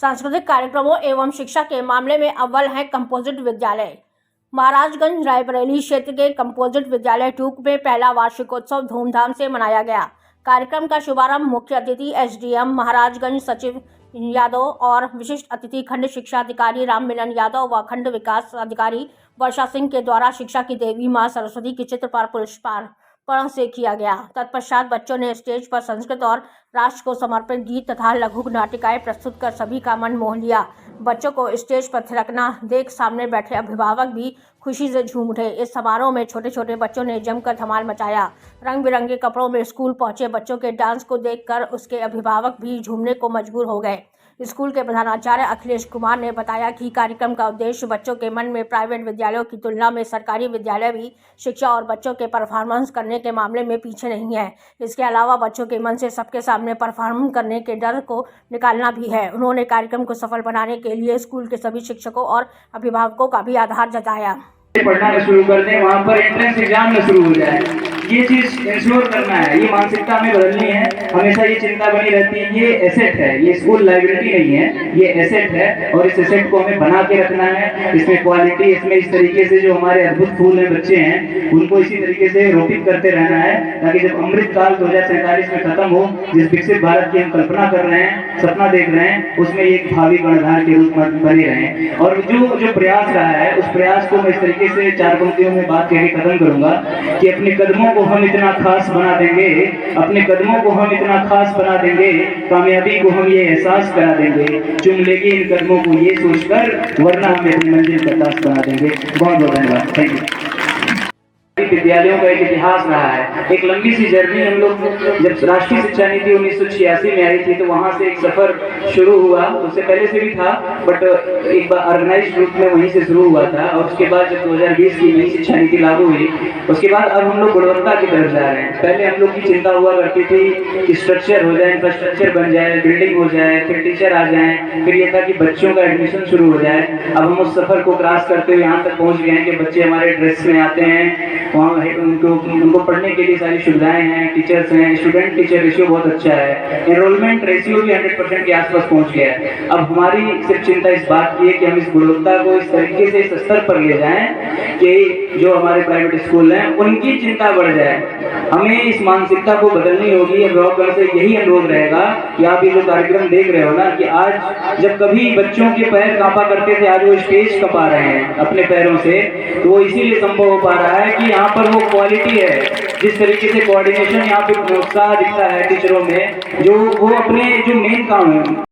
सांस्कृतिक कार्यक्रमों एवं शिक्षा के मामले में अव्वल है कंपोजिट विद्यालय। महाराजगंज रायबरेली क्षेत्र के कंपोजिट विद्यालय टूक में पहला वार्षिकोत्सव धूमधाम से मनाया गया। कार्यक्रम का शुभारंभ मुख्य अतिथि एसडीएम महाराजगंज सचिव यादव और विशिष्ट अतिथि खंड शिक्षा अधिकारी राम मिलन यादव व खंड विकास अधिकारी वर्षा सिंह के द्वारा शिक्षा की देवी मां सरस्वती के चित्र पर पुष्पार्पण से किया गया। तत्पश्चात बच्चों ने स्टेज पर संस्कृत और राष्ट्र को समर्पित गीत तथा लघु नाटिकाएं प्रस्तुत कर सभी का मन मोह लिया। बच्चों को स्टेज पर थिरकना देख सामने बैठे अभिभावक भी खुशी से झूम उठे। इस समारोह में छोटे छोटे बच्चों ने जमकर धमाल मचाया। रंग बिरंगे कपड़ों में स्कूल पहुंचे बच्चों के डांस को देखकर उसके अभिभावक भी झूमने को मजबूर हो गए। स्कूल के प्रधानाचार्य अखिलेश कुमार ने बताया कि कार्यक्रम का उद्देश्य बच्चों के मन में प्राइवेट विद्यालयों की तुलना में सरकारी विद्यालय भी शिक्षा और बच्चों के परफॉर्मेंस करने के मामले में पीछे नहीं है। इसके अलावा बच्चों के मन से सबके सामने परफॉर्म करने के डर को निकालना भी है। उन्होंने कार्यक्रम को सफल बनाने के लिए स्कूल के सभी शिक्षकों और अभिभावकों का भी आभार जताया। पढ़ना शुरू कर दें, वहाँ पर एंट्रेंस एग्जाम न शुरू हो जाए। ये चीज इंश्योर करना है, ये मानसिकता हमें बदलनी है। हमेशा ये चिंता बनी रहती है, ये एसेट है, ये स्कूल लाइबिलिटी नहीं है, ये एसेट है और इस एसेट को हमें बना के रखना है। इसमें क्वालिटी, इसमें इस तरीके से जो हमारे अद्भुत फूल हैं बच्चे हैं उनको इसी तरीके से रोपित करते रहना है, ताकि जब अमृत काल 2047 में खत्म हो, जिस विकसित भारत की हम कल्पना कर रहे हैं, सपना देख रहे हैं, उसमें एक भावी कर्णधार के रूप में बने रहें। और जो प्रयास रहा है उस प्रयास को मैं इस तरीके से 4 पंक्तियों में बात कह के खत्म करूंगा कि अपने कदमों को हम इतना खास बना देंगे, अपने कदमों को हम इतना खास बना देंगे, कामयाबी को हम ये एहसास करा देंगे, चुन लेंगे इन कदमों को ये सोचकर, वरना हम अपनी मंजिल का दास बना देंगे। बहुत बहुत धन्यवाद। Thank you. विद्यालयों का एक इतिहास रहा है, एक लंबी सी जर्नी। हम लोग जब राष्ट्रीय शिक्षा नीति 1986 में आई थी तो वहां से एक सफर शुरू हुआ। उससे पहले से भी था, बट एक बार ऑर्गेनाइज्ड रूप में वहीं से शुरू हुआ था। और उसके बाद जब 2020 की नई शिक्षा नीति लागू हुई, उसके बाद अब हम लोग गुणवत्ता की तरफ जा रहे हैं। पहले हम लोग की चिंता हुआ करती थी कि स्ट्रक्चर हो जाए, इंफ्रास्ट्रक्चर बन जाए, बिल्डिंग हो जाए, फिर टीचर आ जाए, फिर ये था कि बच्चों का एडमिशन शुरू हो जाए। अब हम उस सफर को क्रॉस करते हुए यहाँ तक पहुँच गए हैं कि बच्चे हमारे ड्रेस में आते हैं, वहाँ उनको पढ़ने के लिए सारी सुविधाएं हैं, टीचर्स हैं, स्टूडेंट टीचर रेशियो बहुत अच्छा है, एनरोलमेंट रेशियो भी 100% के आसपास पहुंच गया है। अब हमारी सिर्फ चिंता इस बात की है कि हम इस गुणवत्ता को इस तरीके से इस स्तर पर ले जाएं कि जो हमारे प्राइवेट स्कूल हैं उनकी चिंता बढ़ जाए। हमें इस मानसिकता को बदलनी होगी। अभिभावकों से यही अनुरोध रहेगा कि आप ये जो कार्यक्रम देख रहे हो ना, कि आज जब कभी बच्चों के पैर कांपा करते थे, आज वो स्टेज कपा रहे हैं अपने पैरों से, तो वो इसीलिए संभव हो पा रहा है कि यहाँ पर वो क्वालिटी है। जिस तरीके से कोऑर्डिनेशन यहाँ पे उत्साह दिखता है टीचरों में, जो वो अपने जो मेन काम है